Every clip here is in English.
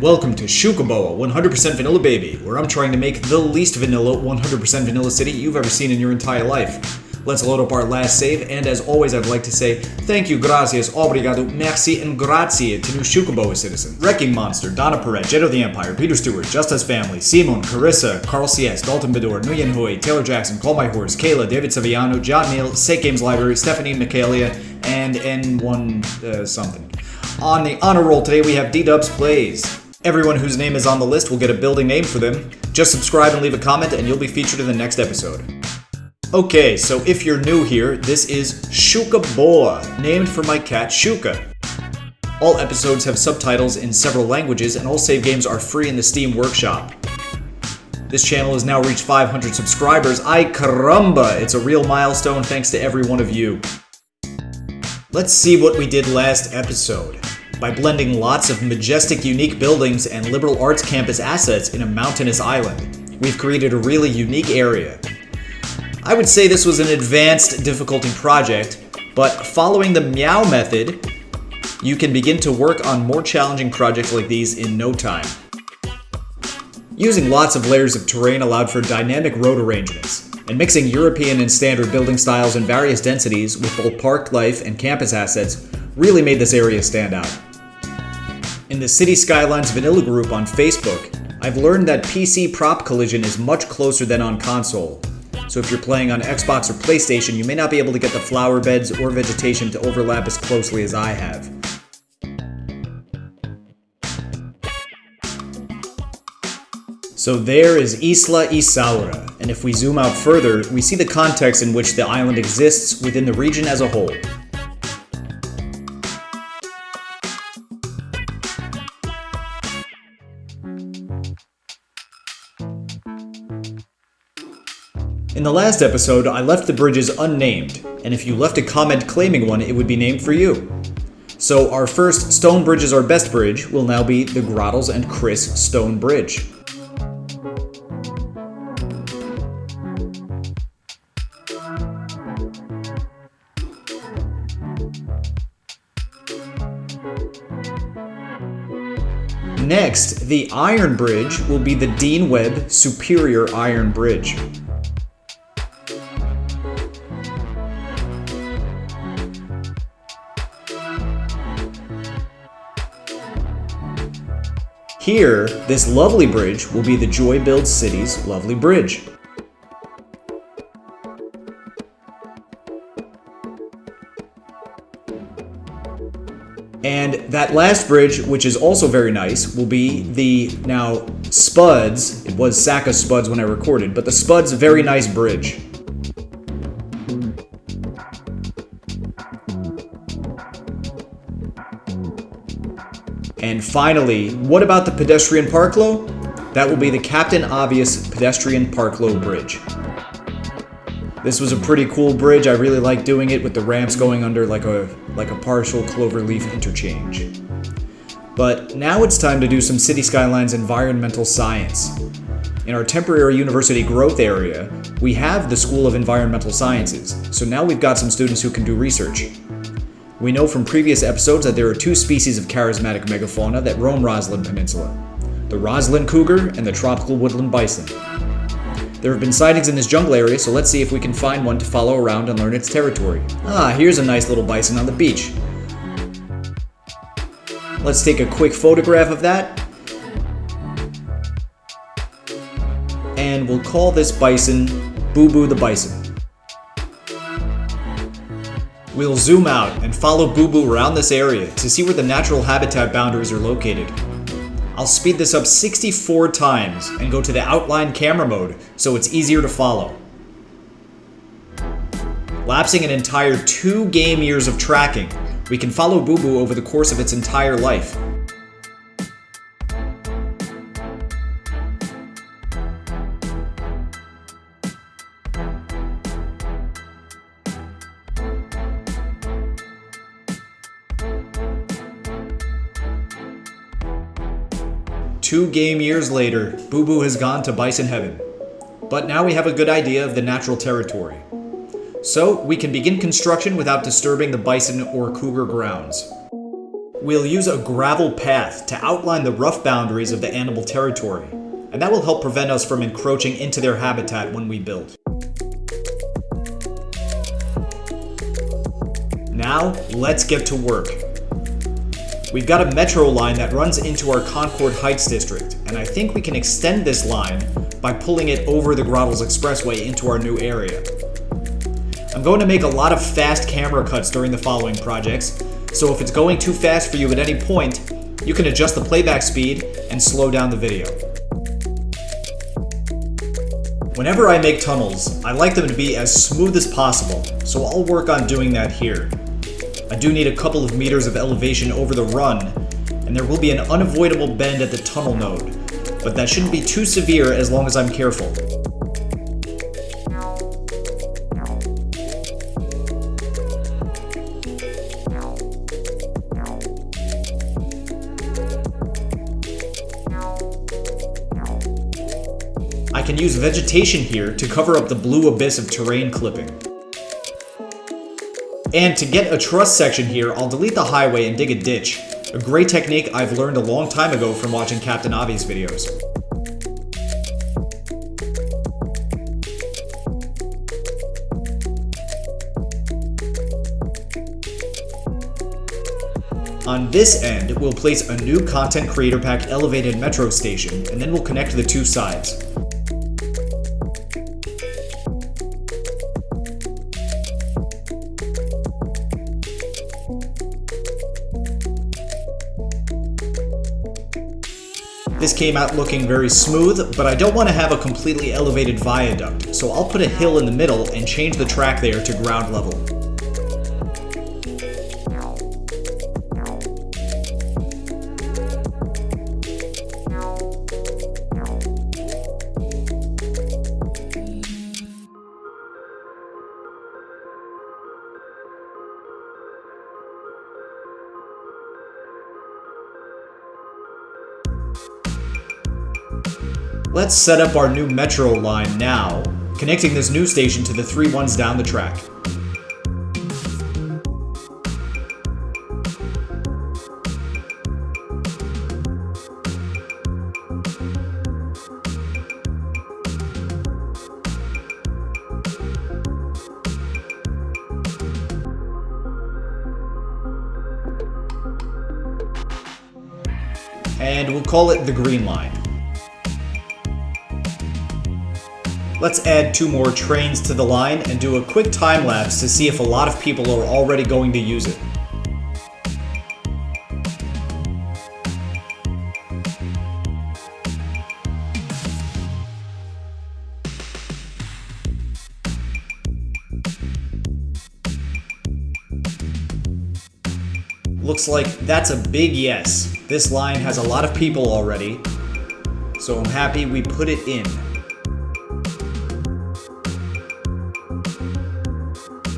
and welcome to Xucaboa 100% Vanilla Baby, where I'm trying to make the least vanilla 100% vanilla city you've ever seen in your entire life. Let's load up our last save, and as always I'd like to say thank you, gracias, obrigado, merci, and grazie to new Xucaboa Citizens. Wrecking Monster, Donna Perrett, JettoTheEmpire, Peter Stewart, JustUsFamily, Simon, Charissa, Carl CS, Dalton Bedore, Nguyen Huy, Taylor Jackson, Call My Horse, Kayla, David Saviano, John Neal, Sake Games Library, Stephanie Michaelia, and N1 something. On the honor roll today we have D-Dubs Plays. Everyone whose name is on the list will get a building name for them. Just subscribe and leave a comment and you'll be featured in the next episode. Okay, so if you're new here, this is Xucaboa, named for my cat Xuca. All episodes have subtitles in several languages and all save games are free in the Steam Workshop. This channel has now reached 500 subscribers. Ay caramba! It's a real milestone thanks to every one of you. Let's see what we did last episode. By blending lots of majestic, unique buildings and liberal arts campus assets in a mountainous island, we've created a really unique area. I would say this was an advanced difficulty project, but following the meow method, you can begin to work on more challenging projects like these in no time. Using lots of layers of terrain allowed for dynamic road arrangements, and mixing European and standard building styles and various densities with both park life and campus assets really made this area stand out. In the City Skylines Vanilla group on Facebook, I've learned that PC prop collision is much closer than on console. So if you're playing on Xbox or PlayStation, you may not be able to get the flower beds or vegetation to overlap as closely as I have. So there is Isla Isaura, and if we zoom out further, we see the context in which the island exists within the region as a whole. In the last episode, I left the bridges unnamed, and if you left a comment claiming one, it would be named for you. So our first Stone Bridge is our best bridge will now be the Grottles and Chris Stone Bridge. Next, the Iron Bridge will be the Dean Webb Superior Iron Bridge. Here, this lovely bridge will be the Joy Build City's lovely bridge. And that last bridge, which is also very nice, will be the now Spuds. It was Saka Spuds when I recorded, but the Spuds Very Nice Bridge. And finally, what about the pedestrian parklow? That will be the Captain Obvious Pedestrian Parklow Bridge. This was a pretty cool bridge. I really like doing it with the ramps going under like a partial cloverleaf interchange. But now it's time to do some City Skylines environmental science. In our temporary university growth area, we have the School of Environmental Sciences, so now we've got some students who can do research. We know from previous episodes that there are two species of charismatic megafauna that roam Roslyn Peninsula, the Roslyn cougar and the tropical woodland bison. There have been sightings in this jungle area, so let's see if we can find one to follow around and learn its territory. Ah, here's a nice little bison on the beach. Let's take a quick photograph of that. And we'll call this bison BooBoo the Bison. We'll zoom out and follow BooBoo around this area to see where the natural habitat boundaries are located. I'll speed this up 64 times and go to the outline camera mode so it's easier to follow. Lapsing an entire 2 game years of tracking, we can follow BooBoo over the course of its entire life. Two game years later, BooBoo has gone to Bison Heaven. But now we have a good idea of the natural territory. So we can begin construction without disturbing the bison or cougar grounds. We'll use a gravel path to outline the rough boundaries of the animal territory, and that will help prevent us from encroaching into their habitat when we build. Now, let's get to work. We've got a metro line that runs into our Concord Heights district, and I think we can extend this line by pulling it over the Grottles Expressway into our new area. I'm going to make a lot of fast camera cuts during the following projects, so if it's going too fast for you at any point, you can adjust the playback speed and slow down the video. Whenever I make tunnels, I like them to be as smooth as possible, so I'll work on doing that here. I do need a couple of meters of elevation over the run, and there will be an unavoidable bend at the tunnel node, but that shouldn't be too severe as long as I'm careful. I can use vegetation here to cover up the blue abyss of terrain clipping. And to get a truss section here, I'll delete the highway and dig a ditch, a great technique I've learned a long time ago from watching Captain Avi's videos. On this end, we'll place a new Content Creator Pack elevated metro station, and then we'll connect the two sides. This came out looking very smooth, but I don't want to have a completely elevated viaduct, so I'll put a hill in the middle and change the track there to ground level. Let's set up our new metro line now, connecting this new station to the three ones down the track. And we'll call it the Green Line. Let's add 2 more trains to the line and do a quick time lapse to see if a lot of people are already going to use it. Looks like that's a big yes. This line has a lot of people already, so I'm happy we put it in.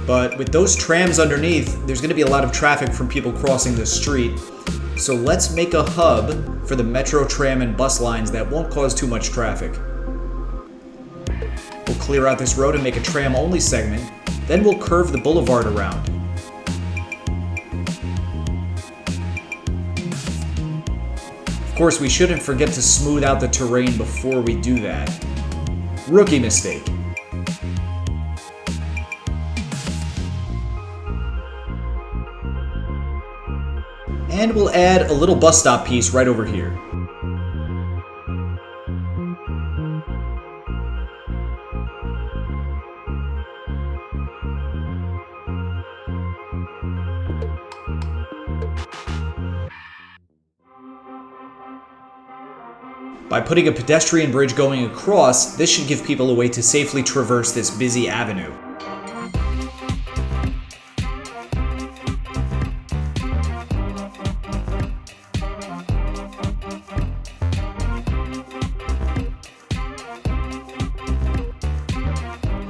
But with those trams underneath, there's going to be a lot of traffic from people crossing the street. So let's make a hub for the metro, tram, and bus lines that won't cause too much traffic. We'll clear out this road and make a tram-only segment. Then we'll curve the boulevard around. Of course, we shouldn't forget to smooth out the terrain before we do that. Rookie mistake. And we'll add a little bus stop piece right over here. By putting a pedestrian bridge going across, this should give people a way to safely traverse this busy avenue.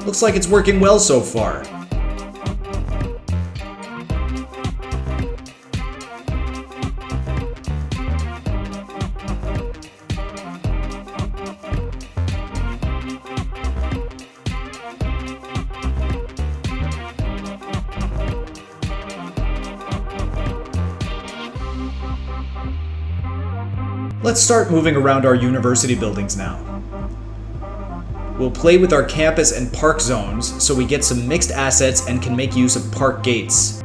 Looks like it's working well so far. Let's start moving around our university buildings now. We'll play with our campus and park zones so we get some mixed assets and can make use of park gates.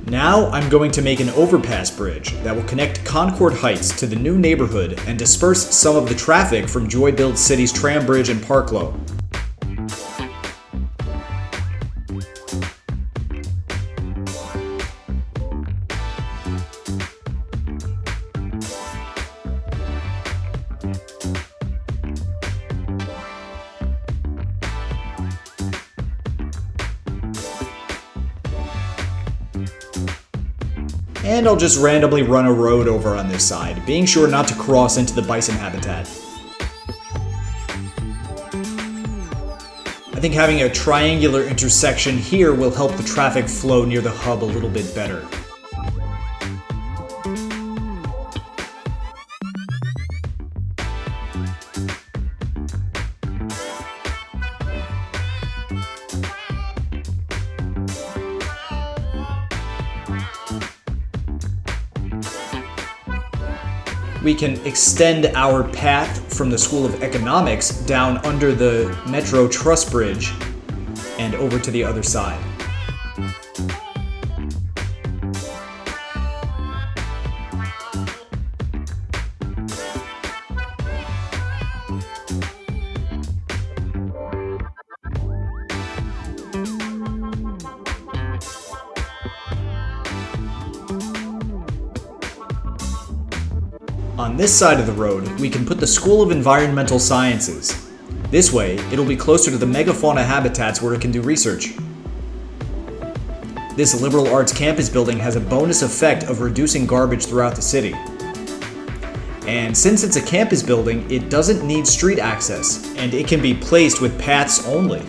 Now I'm going to make an overpass bridge that will connect Concord Heights to the new neighborhood and disperse some of the traffic from Joy Build City's tram bridge and Parklow. And I'll just randomly run a road over on this side, being sure not to cross into the bison habitat. I think having a triangular intersection here will help the traffic flow near the hub a little bit better. We can extend our path from the School of Economics down under the Metro Truss Bridge and over to the other side. On this side of the road, we can put the School of Environmental Sciences. This way, it'll be closer to the megafauna habitats where it can do research. This liberal arts campus building has a bonus effect of reducing garbage throughout the city. And since it's a campus building, it doesn't need street access, and it can be placed with paths only.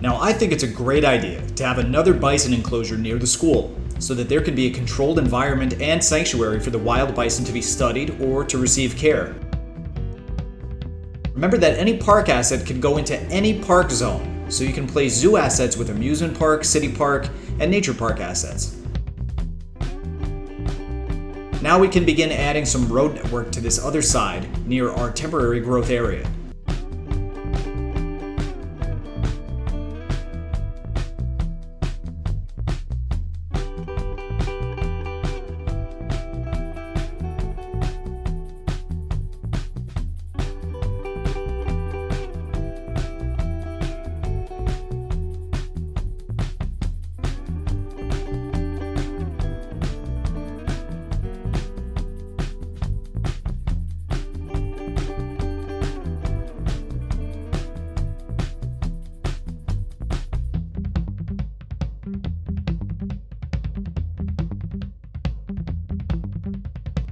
Now, I think it's a great idea to have another bison enclosure near the school, so that there can be a controlled environment and sanctuary for the wild bison to be studied or to receive care. Remember that any park asset can go into any park zone, so you can place zoo assets with amusement park, city park, and nature park assets. Now we can begin adding some road network to this other side near our temporary growth area.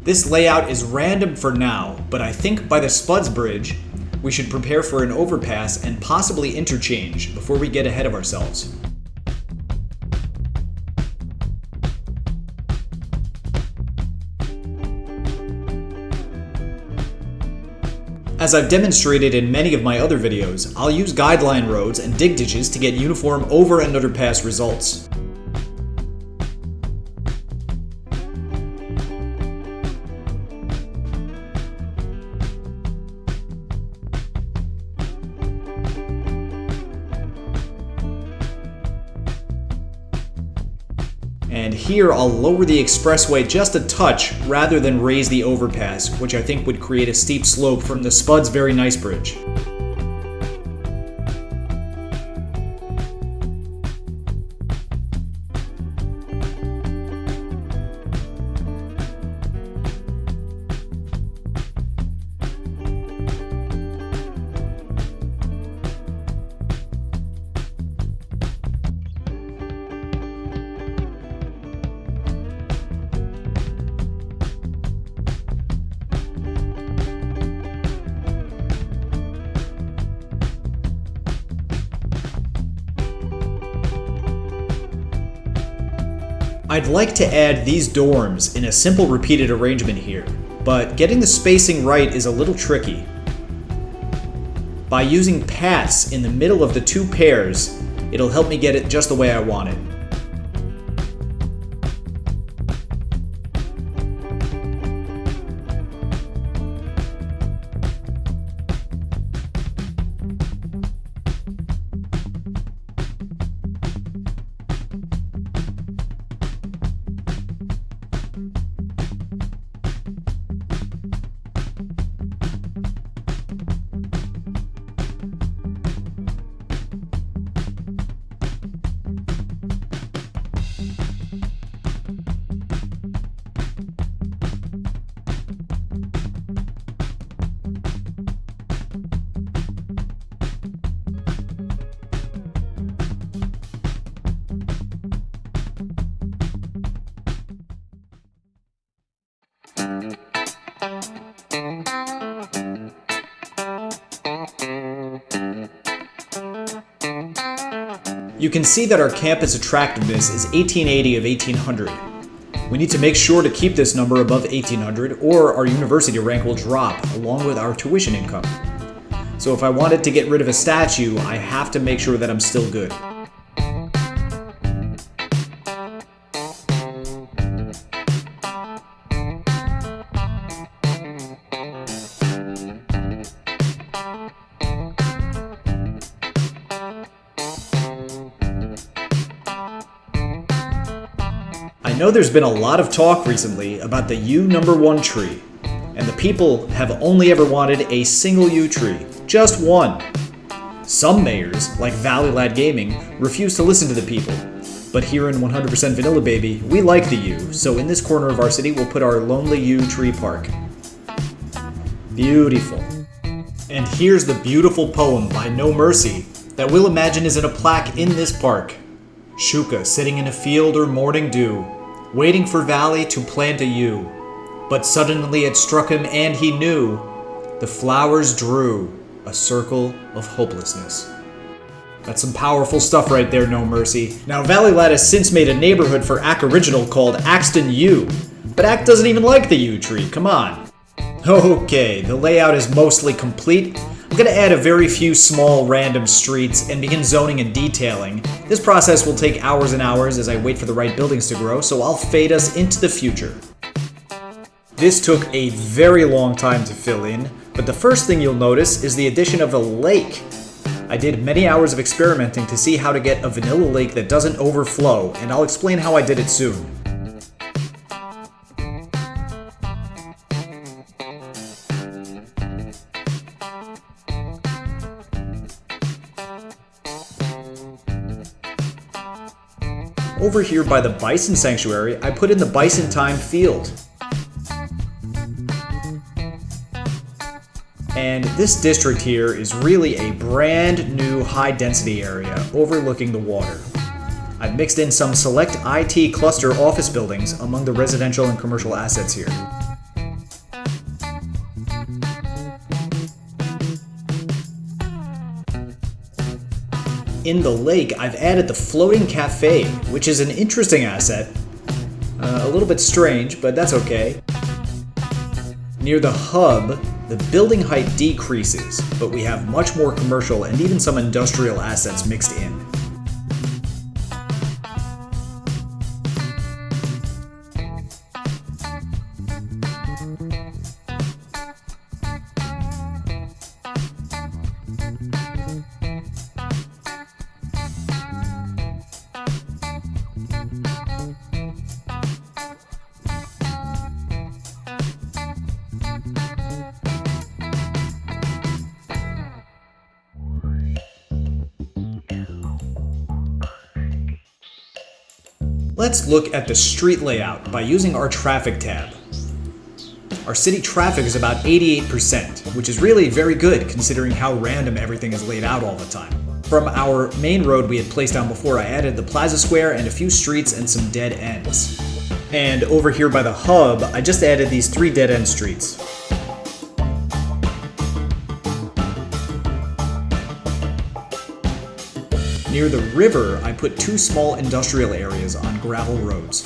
This layout is random for now, but I think by the Spuds Bridge, we should prepare for an overpass and possibly interchange before we get ahead of ourselves. As I've demonstrated in many of my other videos, I'll use guideline roads and dig ditches to get uniform over and underpass results. And here I'll lower the expressway just a touch rather than raise the overpass, which I think would create a steep slope from the Spud's very nice bridge. I'd like to add these dorms in a simple repeated arrangement here, but getting the spacing right is a little tricky. By using paths in the middle of the two pairs, it'll help me get it just the way I want it. You can see that our campus attractiveness is 1880 of 1800. We need to make sure to keep this number above 1800 or our university rank will drop along with our tuition income. So if I wanted to get rid of a statue, I have to make sure that I'm still good. I know there's been a lot of talk recently about the U number 1 tree, and the people have only ever wanted a single U tree, just one. Some mayors, like Valley Lad Gaming, refuse to listen to the people, but here in 100% Vanilla Baby, we like the U, so in this corner of our city we'll put our lonely U tree park. Beautiful. And here's the beautiful poem by No Mercy that we'll imagine is in a plaque in this park. Xuca sitting in a field or morning dew, waiting for Valley to plant a yew. But suddenly it struck him and he knew the flowers drew a circle of hopelessness. That's some powerful stuff right there, no mercy. Now, Valley Lad has since made a neighborhood for Ack Original called Axton U, but Ack doesn't even like the U tree, come on. Okay, the layout is mostly complete. I'm gonna add a very few small random streets and begin zoning and detailing. This process will take hours and hours as I wait for the right buildings to grow, so I'll fade us into the future. This took a very long time to fill in, but the first thing you'll notice is the addition of a lake. I did many hours of experimenting to see how to get a vanilla lake that doesn't overflow, and I'll explain how I did it soon. Over here by the Bison Sanctuary, I put in the Bison Time field. And this district here is really a brand new high-density area overlooking the water. I've mixed in some select IT cluster office buildings among the residential and commercial assets here. In the lake, I've added the floating cafe, which is an interesting asset. A little bit strange, but that's okay. Near the hub, the building height decreases, but we have much more commercial and even some industrial assets mixed in. Let's look at the street layout by using our traffic tab. Our city traffic is about 88%, which is really very good considering how random everything is laid out all the time. From our main road we had placed down before, I added the plaza square and a few streets and some dead ends. And over here by the hub, I just added these 3 dead end streets. Near the river, I put 2 small industrial areas on gravel roads.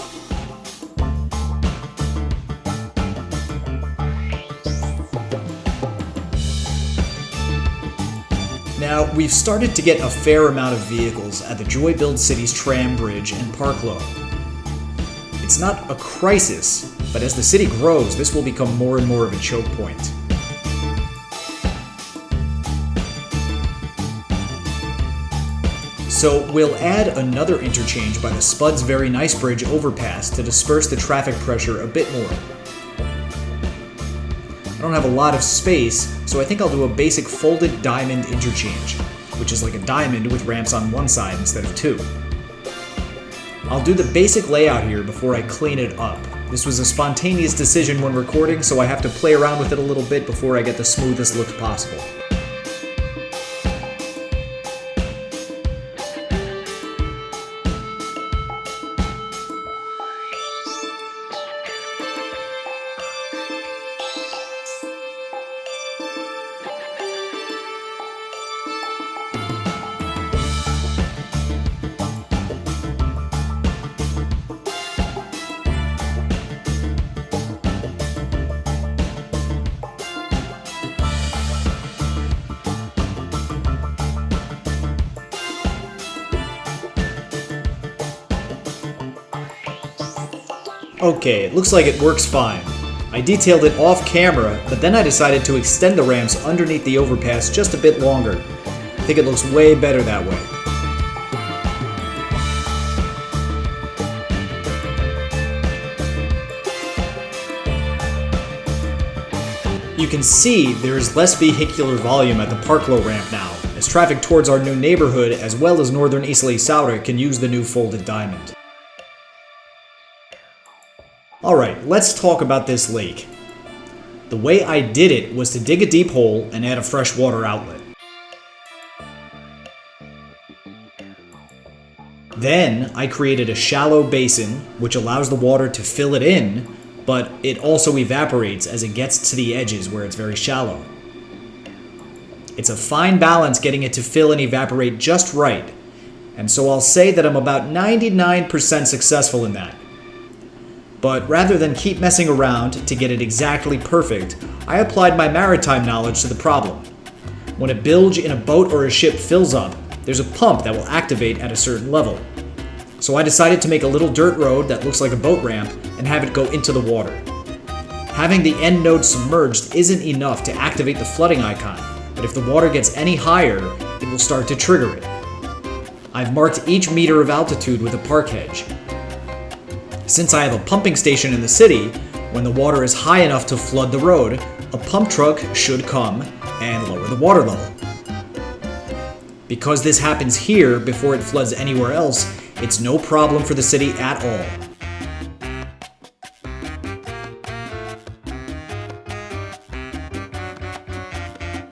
Now, we've started to get a fair amount of vehicles at the Joy Build City's tram bridge and park load. It's not a crisis, but as the city grows, this will become more and more of a choke point. So we'll add another interchange by the Spud's Very Nice Bridge overpass to disperse the traffic pressure a bit more. I don't have a lot of space, so I think I'll do a basic folded diamond interchange, which is like a diamond with ramps on one side instead of 2. I'll do the basic layout here before I clean it up. This was a spontaneous decision when recording, so I have to play around with it a little bit before I get the smoothest look possible. Okay, it looks like it works fine. I detailed it off camera, but then I decided to extend the ramps underneath the overpass just a bit longer. I think it looks way better that way. You can see there is less vehicular volume at the Parklow ramp now, as traffic towards our new neighborhood as well as northern Isla Isaura can use the new folded diamond. Alright, let's talk about this lake. The way I did it was to dig a deep hole and add a freshwater outlet. Then I created a shallow basin, which allows the water to fill it in, but it also evaporates as it gets to the edges where it's very shallow. It's a fine balance getting it to fill and evaporate just right, and so I'll say that I'm about 99% successful in that. But rather than keep messing around to get it exactly perfect, I applied my maritime knowledge to the problem. When a bilge in a boat or a ship fills up, there's a pump that will activate at a certain level. So I decided to make a little dirt road that looks like a boat ramp and have it go into the water. Having the end node submerged isn't enough to activate the flooding icon, but if the water gets any higher, it will start to trigger it. I've marked each meter of altitude with a park hedge. Since I have a pumping station in the city, when the water is high enough to flood the road, a pump truck should come and lower the water level. Because this happens here before it floods anywhere else, it's no problem for the city at all.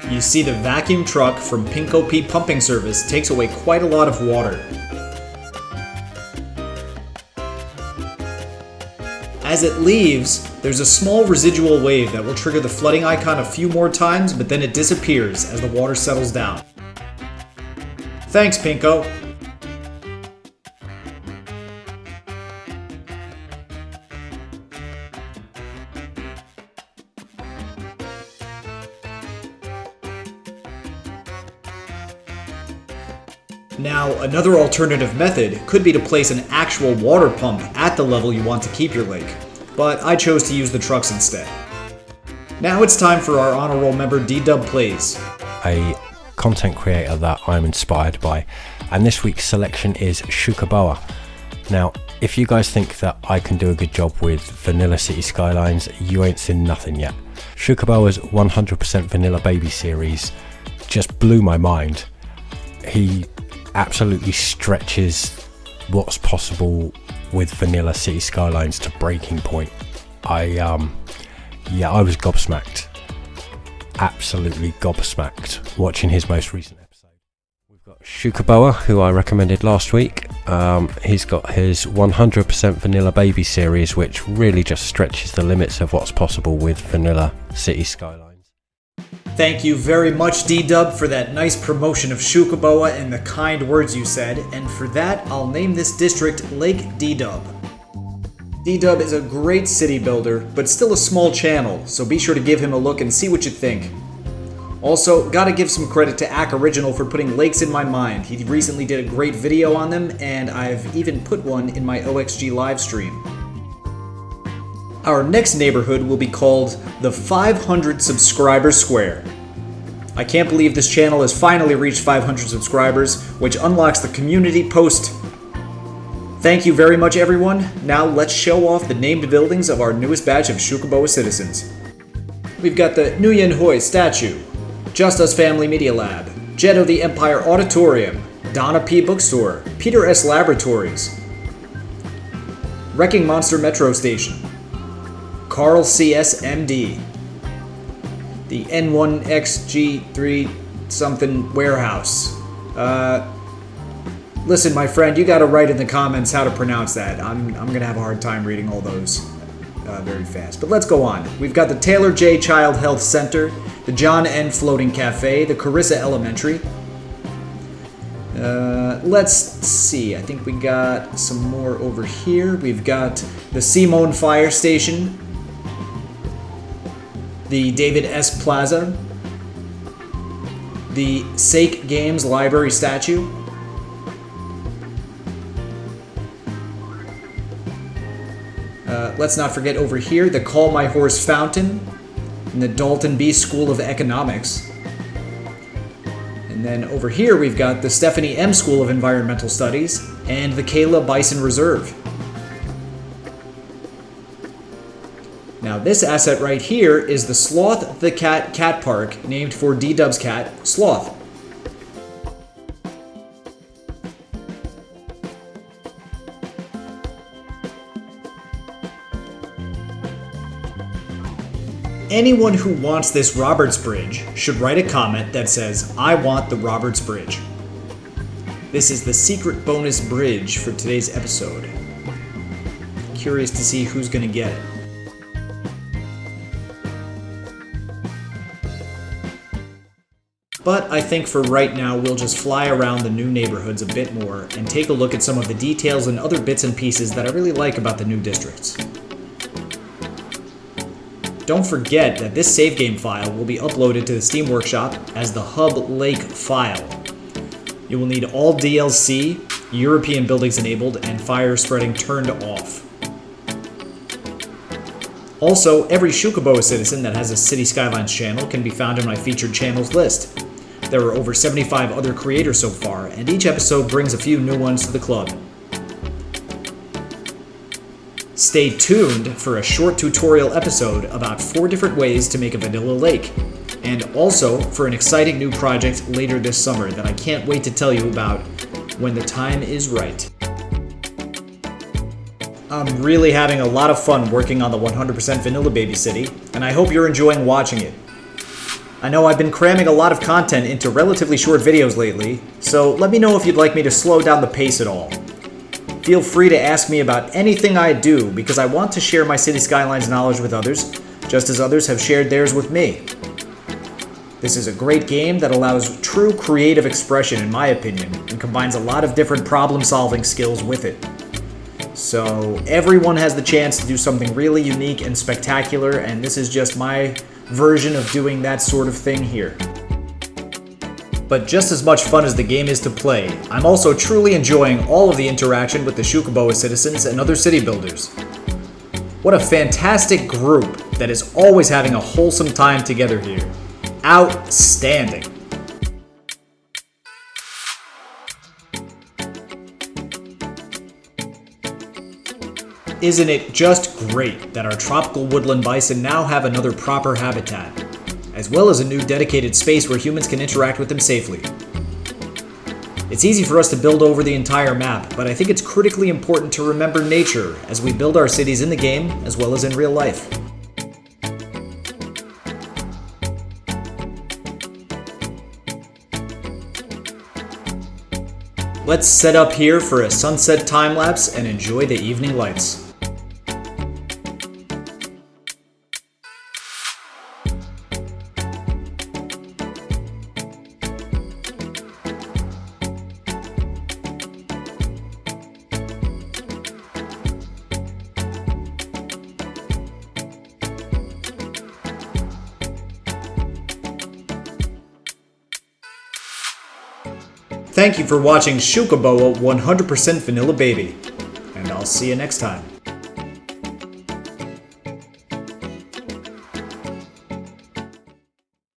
You see, the vacuum truck from Pinko Pete Pumping Service takes away quite a lot of water. As it leaves, there's a small residual wave that will trigger the flooding icon a few more times, but then it disappears as the water settles down. Thanks, Pinko. Now, another alternative method could be to place an actual water pump at the level you want to keep your lake, but I chose to use the trucks instead. Now it's time for our honor roll member D-Dub Plays. A content creator that I'm inspired by, and this week's selection is Xucaboa. Now, if you guys think that I can do a good job with Vanilla City Skylines, you ain't seen nothing yet. Xucaboa's 100% Vanilla Baby series just blew my mind. He absolutely stretches what's possible with Vanilla City Skylines to breaking point. I was gobsmacked. Absolutely gobsmacked watching his most recent episode. We've got Xucaboa, who I recommended last week. He's got his 100% Vanilla Baby series, which really just stretches the limits of what's possible with Vanilla City Skylines. Thank you very much, D-Dub, for that nice promotion of Xucaboa and the kind words you said, and for that, I'll name this district Lake D-Dub. D-Dub is a great city builder, but still a small channel, so be sure to give him a look and see what you think. Also, gotta give some credit to Ack Original for putting lakes in my mind. He recently did a great video on them, and I've even put one in my OXG live stream. Our next neighborhood will be called the 500 Subscriber Square. I can't believe this channel has finally reached 500 subscribers, which unlocks the community post. Thank you very much, everyone. Now let's show off the named buildings of our newest batch of Xucaboa Citizens. We've got the Nguyen Huy statue, JustUsFamily Media Lab, JettoTheEmpire Auditorium, Donna P Bookstore, Peter S Laboratories, Wrecking Monster Metro Station, Carl CS MD, the N1XG3 something warehouse. Listen, my friend, you gotta write in the comments how to pronounce that. I'm gonna have a hard time reading all those very fast. But let's go on. We've got the Taylor J Child Health Center, the John N Floating Cafe, the Charissa Elementary. Let's see, I think we got some more over here. We've got the Simone Fire Station, the David S. Plaza, the Sake Games Library statue, let's not forget over here the Call My Horse Fountain, and the Dalton B. School of Economics. And then over here we've got the Stephanie M. School of Environmental Studies, and the Kayla Bison Reserve. Now this asset right here is the Sloth the Cat Cat Park, named for D-Dub's cat, Sloth. Anyone who wants this Roberts Bridge should write a comment that says, "I want the Roberts Bridge." This is the secret bonus bridge for today's episode. Curious to see who's gonna get it. But I think for right now, we'll just fly around the new neighborhoods a bit more and take a look at some of the details and other bits and pieces that I really like about the new districts. Don't forget that this save game file will be uploaded to the Steam Workshop as the Hub Lake file. You will need all DLC, European buildings enabled, and fire spreading turned off. Also, every Xucaboa citizen that has a City Skylines channel can be found in my featured channels list. There are over 75 other creators so far, and each episode brings a few new ones to the club. Stay tuned for a short tutorial episode about 4 different ways to make a vanilla lake, and also for an exciting new project later this summer that I can't wait to tell you about when the time is right. I'm really having a lot of fun working on the 100% Vanilla Baby City, and I hope you're enjoying watching it. I know I've been cramming a lot of content into relatively short videos lately, so let me know if you'd like me to slow down the pace at all. Feel free to ask me about anything I do because I want to share my City Skylines knowledge with others, just as others have shared theirs with me. This is a great game that allows true creative expression in my opinion, and combines a lot of different problem-solving skills with it. So everyone has the chance to do something really unique and spectacular, and this is just my version of doing that sort of thing here. But just as much fun as the game is to play, I'm also truly enjoying all of the interaction with the Xucaboa citizens and other city builders. What a fantastic group that is always having a wholesome time together here. Outstanding! Isn't it just great that our tropical woodland bison now have another proper habitat, as well as a new dedicated space where humans can interact with them safely. It's easy for us to build over the entire map, but I think it's critically important to remember nature as we build our cities in the game as well as in real life. Let's set up here for a sunset time lapse and enjoy the evening lights. Thank you for watching Xucaboa 100% Vanilla Baby, and I'll see you next time.